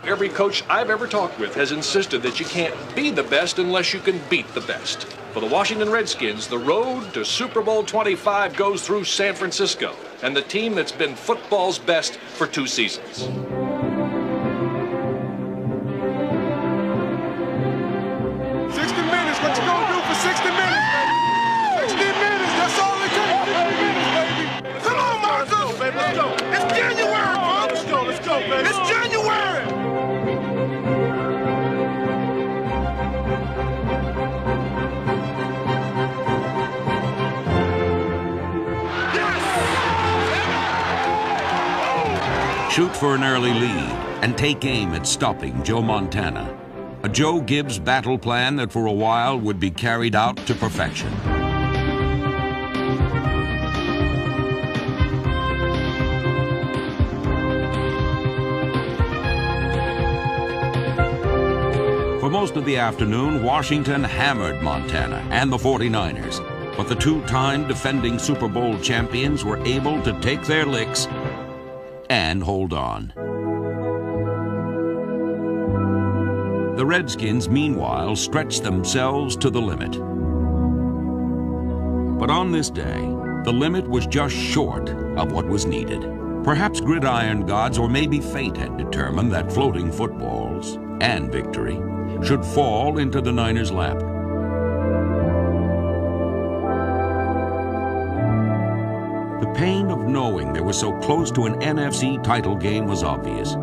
Every coach I've ever talked with has insisted that you can't be the best unless you can beat the best. For the Washington Redskins, the road to Super Bowl 25 goes through San Francisco, and the team that's been football's best for 2 seasons. 60 minutes, what you gonna do for 60 minutes, baby? 60 minutes, that's all it takes. 60 minutes, baby. Come on, Marco, baby, let's go. It's January, Mark. Let's go, baby. It's January. Shoot for an early lead and take aim at stopping Joe Montana. A Joe Gibbs battle plan that for a while would be carried out to perfection. For most of the afternoon, Washington hammered Montana and the 49ers, but the 2-time defending Super Bowl champions were able to take their licks and hold on. The Redskins, meanwhile, stretched themselves to the limit. But on this day, the limit was just short of what was needed. Perhaps gridiron gods or maybe fate had determined that floating footballs and victory should fall into the Niners' lap. The pain of knowing they were so close to an NFC title game was obvious.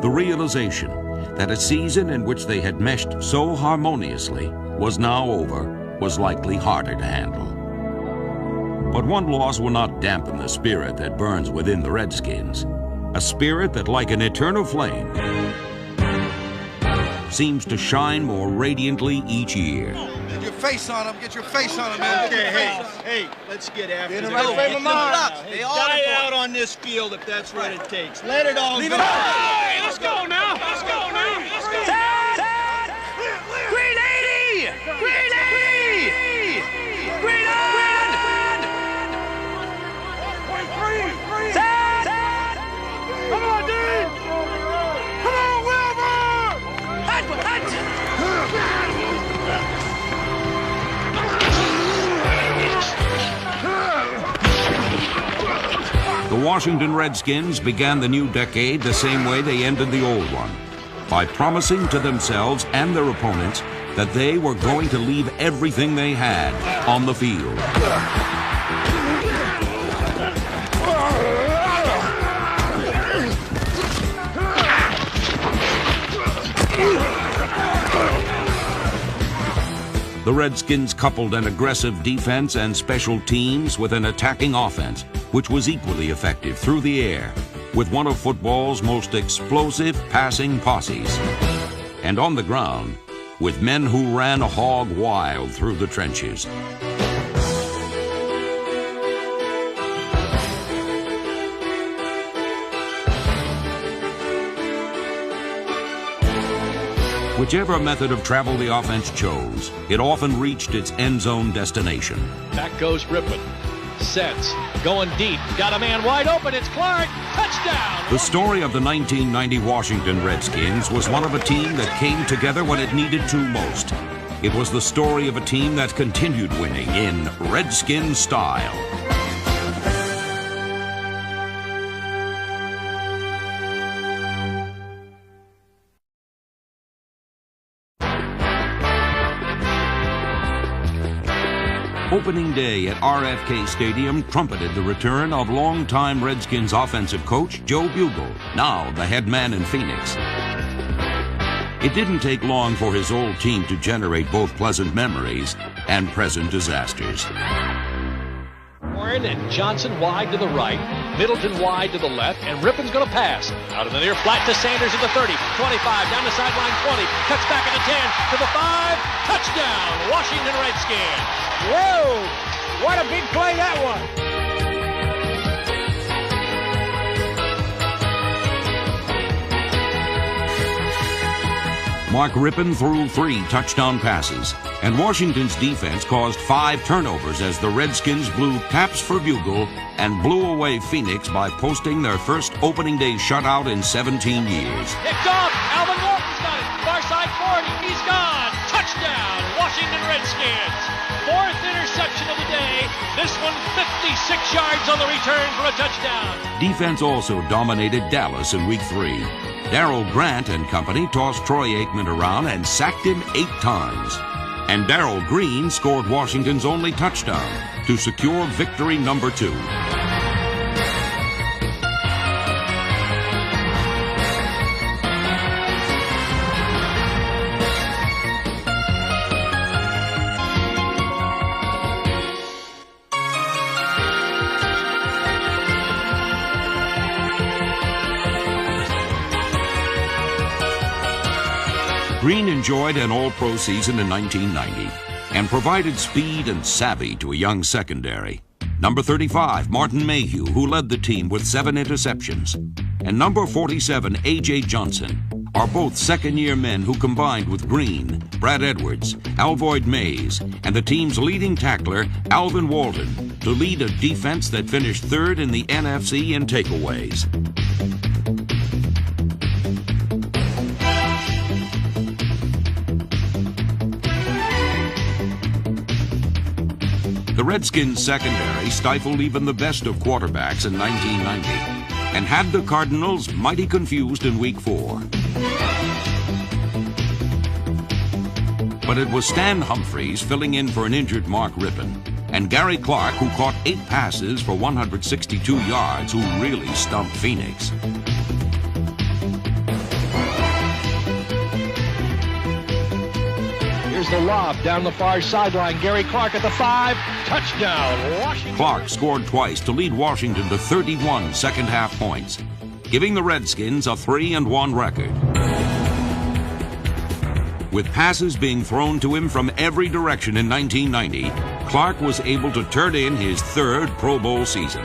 The realization that a season in which they had meshed so harmoniously was now over was likely harder to handle. But one loss will not dampen the spirit that burns within the Redskins, a spirit that, like an eternal flame, seems to shine more radiantly each year. Get your face on him, get your face on him, man. Okay, hey, let's get after Get this. in the right frame of mind. Hey, die out on this field if that's what it takes. Let it all Leave go. it out. Hey, let's go now. Let's go now. Let's go. Dad! 380! 380! 380! Dad! Come on, Dean! Come on, Wilbur! The Washington Redskins began the new decade the same way they ended the old one, by promising to themselves and their opponents that they were going to leave everything they had on the field. The Redskins coupled an aggressive defense and special teams with an attacking offense, which was equally effective through the air, with one of football's most explosive passing posses. And on the ground, with men who ran hog wild through the trenches. Whichever method of travel the offense chose, it often reached its end zone destination. Back goes Ripon. Sets. Going deep. Got a man wide open. It's Clark. Touchdown! The story of the 1990 Washington Redskins was one of a team that came together when it needed to most. It was the story of a team that continued winning in Redskin style. Opening day at RFK Stadium trumpeted the return of longtime Redskins offensive coach Joe Bugel, now the head man in Phoenix. It didn't take long for his old team to generate both pleasant memories and present disasters. Warren and Johnson wide to the right, Middleton wide to the left, and Ripon's going to pass. Out of the near flat to Sanders at the 30, 25, down the sideline 20, cuts back at the 10, to the 5, touchdown, Washington Redskins. Whoa! What a big play that was! Mark Rippon threw 3 touchdown passes, and Washington's defense caused 5 turnovers as the Redskins blew taps for bugle and blew away Phoenix by posting their first opening day shutout in 17 years. Picked off. Alvin Walton's got it. Far side 40. He's gone. Touchdown, Washington Redskins. 4th interception of the day. This one 56 yards on the return for a touchdown. Defense also dominated Dallas in Week 3. Darryl Grant and company tossed Troy Aikman around and sacked him 8 times. And Darrell Green scored Washington's only touchdown to secure victory number 2. Green enjoyed an All-Pro season in 1990 and provided speed and savvy to a young secondary. Number 35, Martin Mayhew, who led the team with 7 interceptions, and number 47, A.J. Johnson, are both second-year men who combined with Green, Brad Edwards, Alvoyd Mays, and the team's leading tackler, Alvin Walton, to lead a defense that finished 3rd in the NFC in takeaways. The Redskins secondary stifled even the best of quarterbacks in 1990 and had the Cardinals mighty confused in Week 4. But it was Stan Humphries filling in for an injured Mark Rippon and Gary Clark, who caught 8 passes for 162 yards, who really stumped Phoenix. Here's the lob down the far sideline. Gary Clark at the 5. Touchdown, Washington. Clark scored twice to lead Washington to 31 second-half points, giving the Redskins a 3-1 record. With passes being thrown to him from every direction in 1990, Clark was able to turn in his 3rd Pro Bowl season.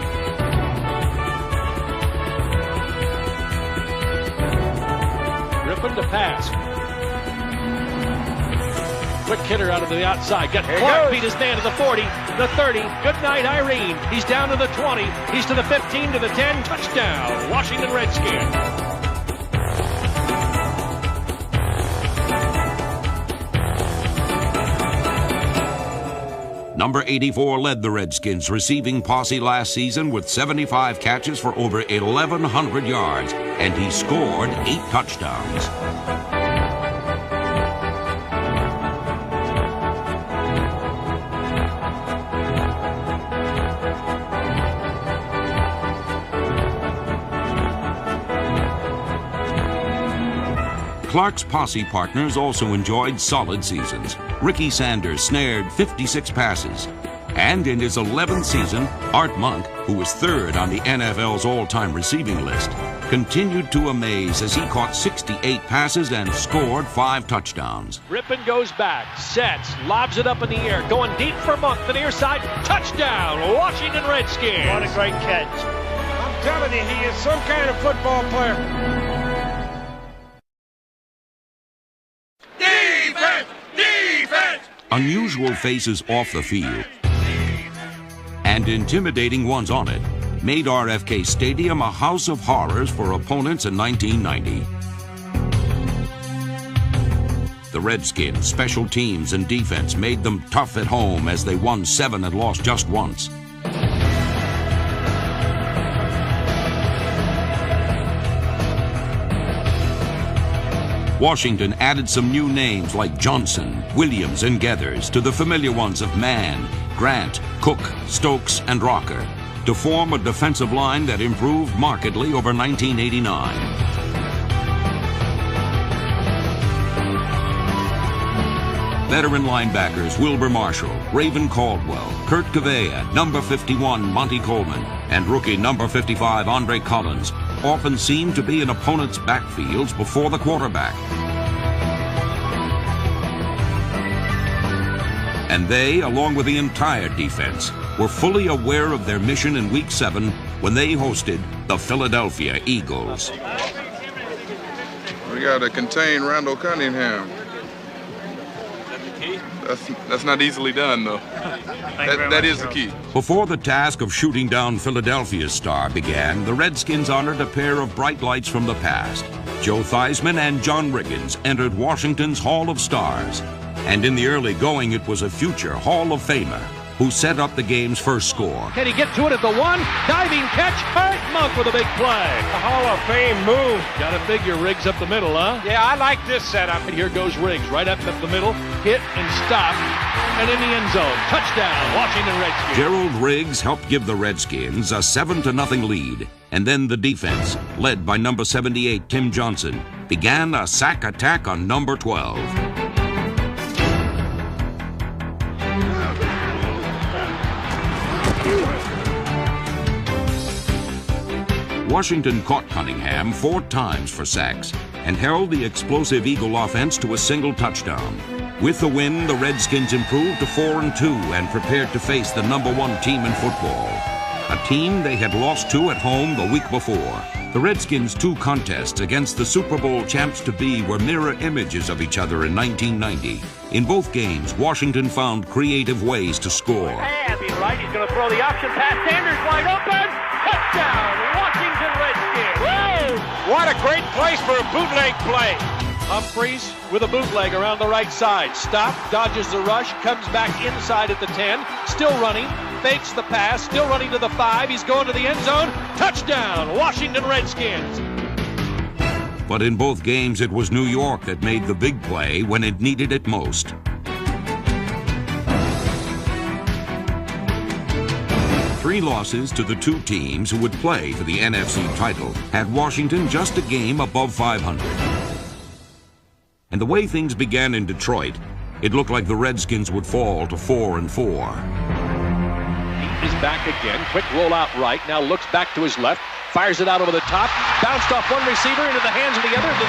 Rippon to pass. Quick hitter out of the outside. Clark beat his man to the 40, the 30. Good night, Irene. He's down to the 20. He's to the 15, to the 10. Touchdown, Washington Redskins. Number 84 led the Redskins receiving posse last season with 75 catches for over 1,100 yards, and he scored 8 touchdowns. Clark's posse partners also enjoyed solid seasons. Ricky Sanders snared 56 passes. And in his 11th season, Art Monk, who was 3rd on the NFL's all-time receiving list, continued to amaze as he caught 68 passes and scored 5 touchdowns. Rippon goes back, sets, lobs it up in the air, going deep for Monk, the near side. Touchdown, Washington Redskins. What a great catch. I'm telling you, he is some kind of football player. Unusual faces off the field and intimidating ones on it made RFK Stadium a house of horrors for opponents in 1990. The Redskins' special teams and defense made them tough at home as they won 7 and lost just once. Washington added some new names like Johnson, Williams, and Geathers to the familiar ones of Mann, Grant, Cook, Stokes, and Rocker to form a defensive line that improved markedly over 1989. Veteran linebackers Wilbur Marshall, Raven Caldwell, Kurt Cavea, number 51 Monty Coleman, and rookie number 55 Andre Collins often seemed to be in opponents' backfields before the quarterback. And they, along with the entire defense, were fully aware of their mission in Week 7 when they hosted the Philadelphia Eagles. We got to contain Randall Cunningham. Is that the key? That's not easily done, though. That is the key. Before the task of shooting down Philadelphia's star began, the Redskins honored a pair of bright lights from the past. Joe Theismann and John Riggins entered Washington's Hall of Stars. And in the early going, it was a future Hall of Famer who set up the game's first score. Can he get to it at the one? Diving catch. Art Monk with a big play. The Hall of Fame move. Got to figure Riggs up the middle, huh? Yeah, I like this setup. And here goes Riggs, right up the middle. Hit and stop. And in the end zone. Touchdown, Washington Redskins. Gerald Riggs helped give the Redskins a 7-0 lead. And then the defense, led by number 78, Tim Johnson, began a sack attack on number 12. Washington caught Cunningham 4 times for sacks and held the explosive Eagle offense to a single touchdown. With the win, the Redskins improved to 4-2 and prepared to face the number 1 team in football, a team they had lost to at home the week before. The Redskins' 2 contests against the Super Bowl champs-to-be were mirror images of each other in 1990. In both games, Washington found creative ways to score. And he's right, he's going to throw the option pass. Sanders wide open. Touchdown, Washington Redskins. Whoa! What a great place for a bootleg play. Humphreys with a bootleg around the right side. Stop, dodges the rush, comes back inside at the 10. Still running, fakes the pass, still running to the 5. He's going to the end zone. Touchdown, Washington Redskins. But in both games, it was New York that made the big play when it needed it most. Three losses to the 2 teams who would play for the NFC title had Washington just a game above 500. And the way things began in Detroit, it looked like the Redskins would fall to 4-4. He is back again. Quick rollout right. Now looks back to his left. Fires it out over the top. Bounced off one receiver into the hands of the other. To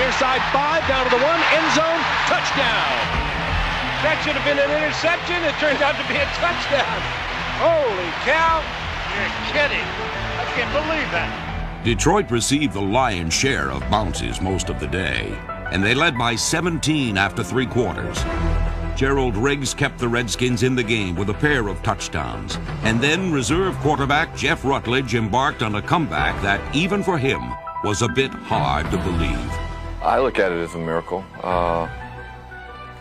10. Near side 5. Down to the 1. End zone. Touchdown. That should have been an interception. It turned out to be a touchdown. Holy cow. You're kidding. I can't believe that. Detroit received the lion's share of bounces most of the day, and they led by 17 after 3 quarters. Gerald Riggs kept the Redskins in the game with a pair of touchdowns, and then reserve quarterback Jeff Rutledge embarked on a comeback that, even for him, was a bit hard to believe. I look at it as a miracle.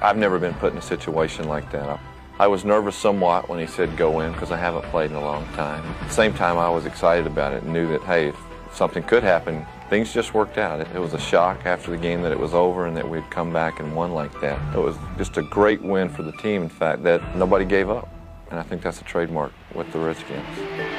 I've never been put in a situation like that. I was nervous somewhat when he said go in because I haven't played in a long time. At the same time, I was excited about it and knew that, hey, if something could happen, things just worked out. It was a shock after the game that it was over and that we'd come back and won like that. It was just a great win for the team, in fact, that nobody gave up. And I think that's a trademark with the Redskins.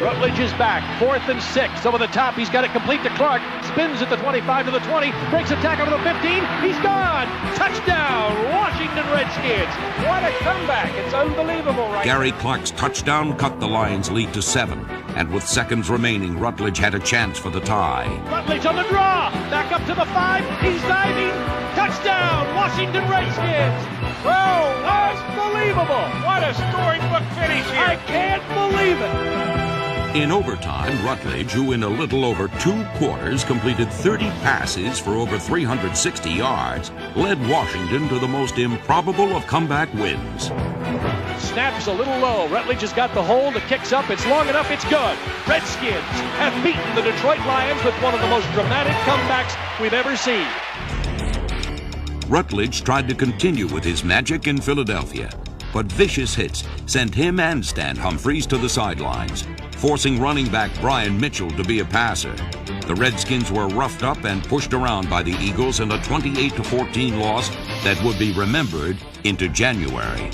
Rutledge is back, 4th and 6. Over the top, he's got it complete to Clark. Spins at the 25 to the 20. Breaks a tackle to the 15. He's gone. Touchdown, Washington Redskins. What a comeback. It's unbelievable right Gary Clark's touchdown cut the Lions' lead to 7. And with seconds remaining, Rutledge had a chance for the tie. Rutledge on the draw. Back up to the 5. He's diving. Touchdown, Washington Redskins. Whoa, unbelievable. What a scoring book finish here. I can't believe it. In overtime, Rutledge, who in a little over 2 quarters completed 30 passes for over 360 yards, led Washington to the most improbable of comeback wins. Snaps a little low. Rutledge has got the hold. The kick's up. It's long enough. It's good. Redskins have beaten the Detroit Lions with one of the most dramatic comebacks we've ever seen. Rutledge tried to continue with his magic in Philadelphia, but vicious hits sent him and Stan Humphreys to the sidelines, forcing running back Brian Mitchell to be a passer. The Redskins were roughed up and pushed around by the Eagles in a 28-14 loss that would be remembered into January.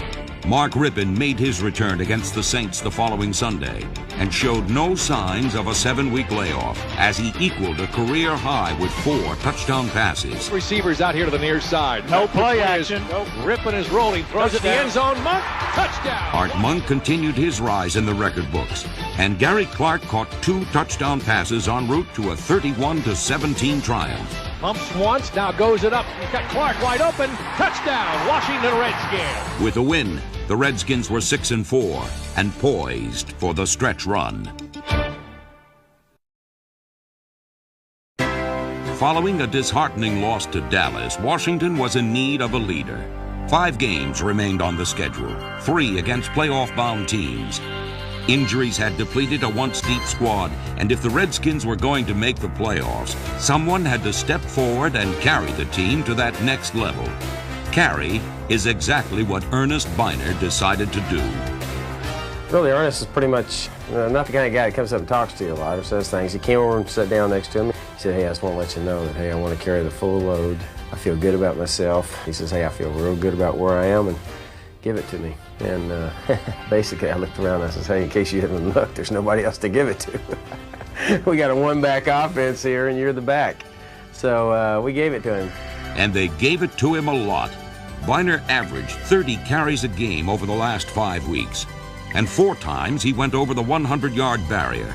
Mark Rippon made his return against the Saints the following Sunday and showed no signs of a 7-week layoff as he equaled a career high with 4 touchdown passes. Receivers out here to the near side. No play action. Rippon is rolling. Throws it the end zone. Monk. Touchdown. Art Monk continued his rise in the record books, and Gary Clark caught 2 touchdown passes en route to a 31-17 triumph. Pumps once, now goes it up. He's got Clark wide open. Touchdown, Washington Redskins. With a win, the Redskins were 6-4 and poised for the stretch run. following a disheartening loss to Dallas, Washington was in need of a leader. 5 games remained on the schedule, 3 against playoff-bound teams. Injuries had depleted a once-deep squad, and if the Redskins were going to make the playoffs, someone had to step forward and carry the team to that next level. Carry is exactly what Ernest Biner decided to do. Really, Ernest is pretty much not the kind of guy that comes up and talks to you a lot or says things. He came over and sat down next to me. He said, hey, I just want to let you know that, hey, I want to carry the full load. I feel good about myself. He says, hey, I feel real good about where I am, and give it to me. And basically, I looked around and I said, hey, in case you haven't looked, there's nobody else to give it to. We got a one-back offense here, and you're the back. So we gave it to him. And they gave it to him a lot. Biner averaged 30 carries a game over the last 5 weeks. And 4 times he went over the 100-yard barrier.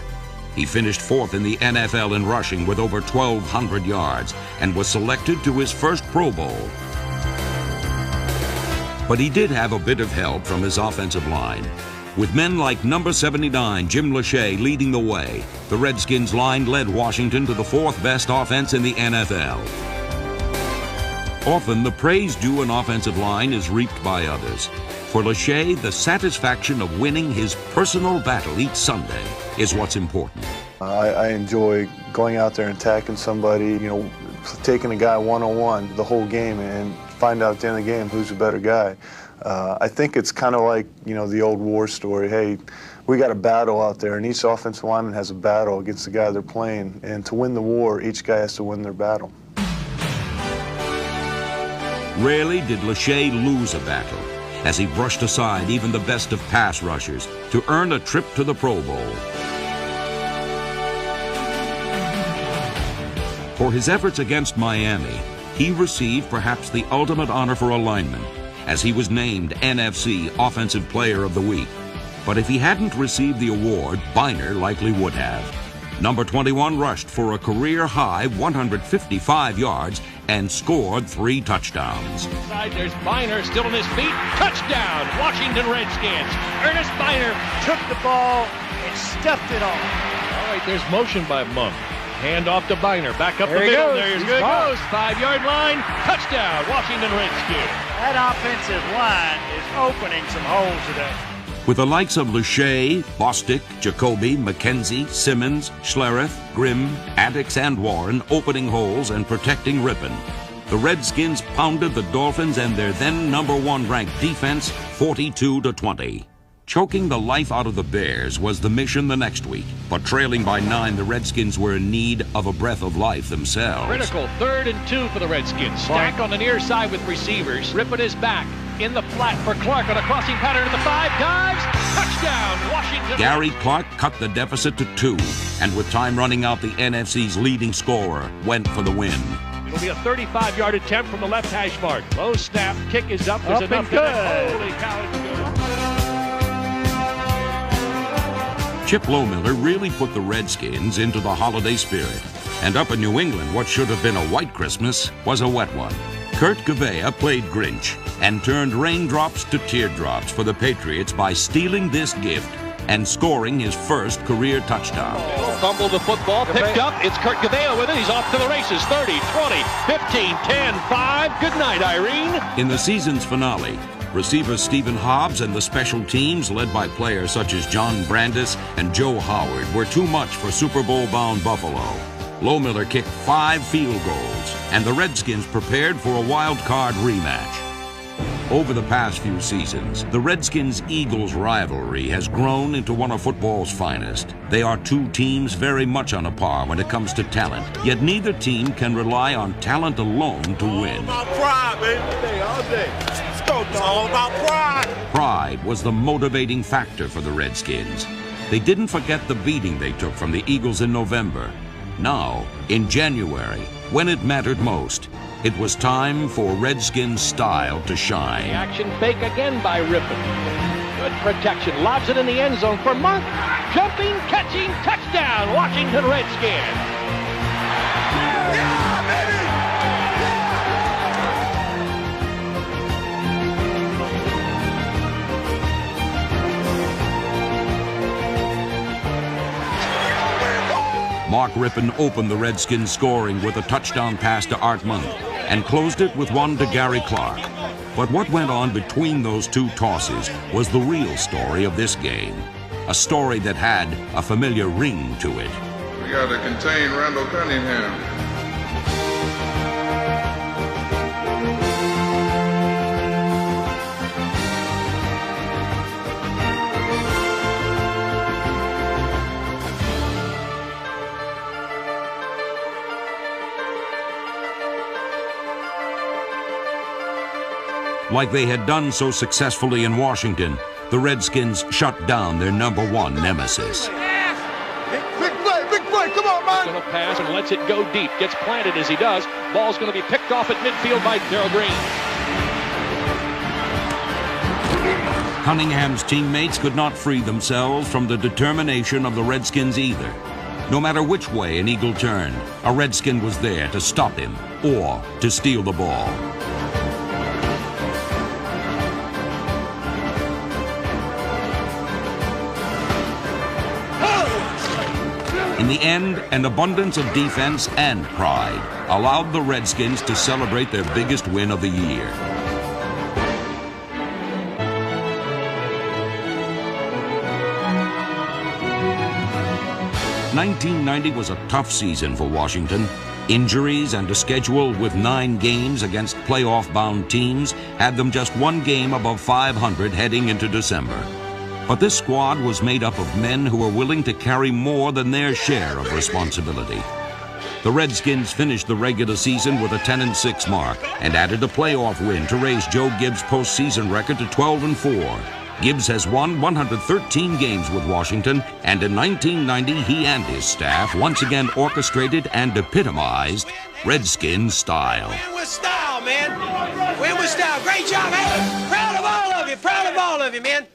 He finished 4th in the NFL in rushing with over 1,200 yards and was selected to his first Pro Bowl. But he did have a bit of help from his offensive line. With men like number 79, Jim Lachey, leading the way, the Redskins line led Washington to the 4th best offense in the NFL. Often, the praise due an offensive line is reaped by others. For Lachey, the satisfaction of winning his personal battle each Sunday is what's important. I enjoy going out there and attacking somebody, taking a guy one-on-one the whole game and find out at the end of the game who's a better guy. I think it's kind of like, the old war story. Hey, we got a battle out there, and each offensive lineman has a battle against the guy they're playing. And to win the war, each guy has to win their battle. Rarely did Lachey lose a battle, as he brushed aside even the best of pass rushers to earn a trip to the Pro Bowl. For his efforts against Miami, he received perhaps the ultimate honor for a lineman, as he was named NFC Offensive Player of the Week. But if he hadn't received the award, Biner likely would have. Number 21 rushed for a career-high 155 yards and scored 3 touchdowns. There's Biner still on his feet. Touchdown, Washington Redskins. Ernest Biner Took the ball and stuffed it all. All right, there's motion by Monk. Hand off to Biner. Back up There the he middle. goes. There he He's goes. caught. 5-yard line. Touchdown, Washington Redskins. That offensive line is opening some holes today. With the likes of Lachey, Bostic, Jacoby, McKenzie, Simmons, Schlereth, Grimm, Addix, and Warren opening holes and protecting Rippon, the Redskins pounded the Dolphins and their then number 1 ranked defense 42-20. Choking the life out of the Bears was the mission the next week, but trailing by 9, the Redskins were in need of a breath of life themselves. Critical 3rd and 2 for the Redskins. Stack on the near side with receivers. Rippon is back. In the flat for Clark on a crossing pattern to the 5. Dives. Touchdown, Washington. Gary Clark cut the deficit to 2, and with time running out, the NFC's leading scorer went for the win. It'll be a 35-yard attempt from the left hash mark. Low snap. Kick is up. There's Up enough. and good. Holy cow. It's good. Chip Lohmiller really put the Redskins into the holiday spirit. And up in New England, what should have been a white Christmas was a wet one. Kurt Gavea played Grinch and turned raindrops to teardrops for the Patriots by stealing this gift and scoring his first career touchdown. Fumble the football, picked up. It's Kurt Gavea with it. He's off to the races. 30, 20, 15, 10, 5. Good night, Irene. In the season's finale, receivers Stephen Hobbs and the special teams, led by players such as John Brandis and Joe Howard, were too much for Super Bowl-bound Buffalo. Lohmiller kicked 5 field goals, and the Redskins prepared for a wild-card rematch. Over the past few seasons, the Redskins-Eagles rivalry has grown into one of football's finest. They are 2 teams very much on a par when it comes to talent, yet neither team can rely on talent alone to win. All about pride, baby. All day. Let's go. It's all about pride. Pride was the motivating factor for the Redskins. They didn't forget the beating they took from the Eagles in November. Now, in January, when it mattered most, it was time for Redskins style to shine. The action fake again by Rippon. Good protection. Lobs it in the end zone for Monk. Jumping, catching, touchdown, Washington Redskins. Yeah, baby. Mark Rippon opened the Redskins' scoring with a touchdown pass to Art Monk and closed it with one to Gary Clark. But what went on between those two tosses was the real story of this game, a story that had a familiar ring to it. We got to contain Randall Cunningham. Like they had done so successfully in Washington, the Redskins shut down their #1 nemesis. Big play, come on, man. Going to pass and lets it go deep. Gets planted as he does. Ball's going to be picked off at midfield by Darrell Green. Cunningham's teammates could not free themselves from the determination of the Redskins either. No matter which way an Eagle turned, a Redskin was there to stop him or to steal the ball. In the end, an abundance of defense and pride allowed the Redskins to celebrate their biggest win of the year. '90 was a tough season for Washington. Injuries and a schedule with 9 games against playoff-bound teams had them just 1 game above 500 heading into December. But this squad was made up of men who were willing to carry more than their share of responsibility. The Redskins finished the regular season with a 10-6 mark and added a playoff win to raise Joe Gibbs' postseason record to 12-4. Gibbs has won 113 games with Washington, and in 1990 he and his staff once again orchestrated and epitomized Redskin style. Win with style, man. Win with style. Great job, man. Proud of all of you, man.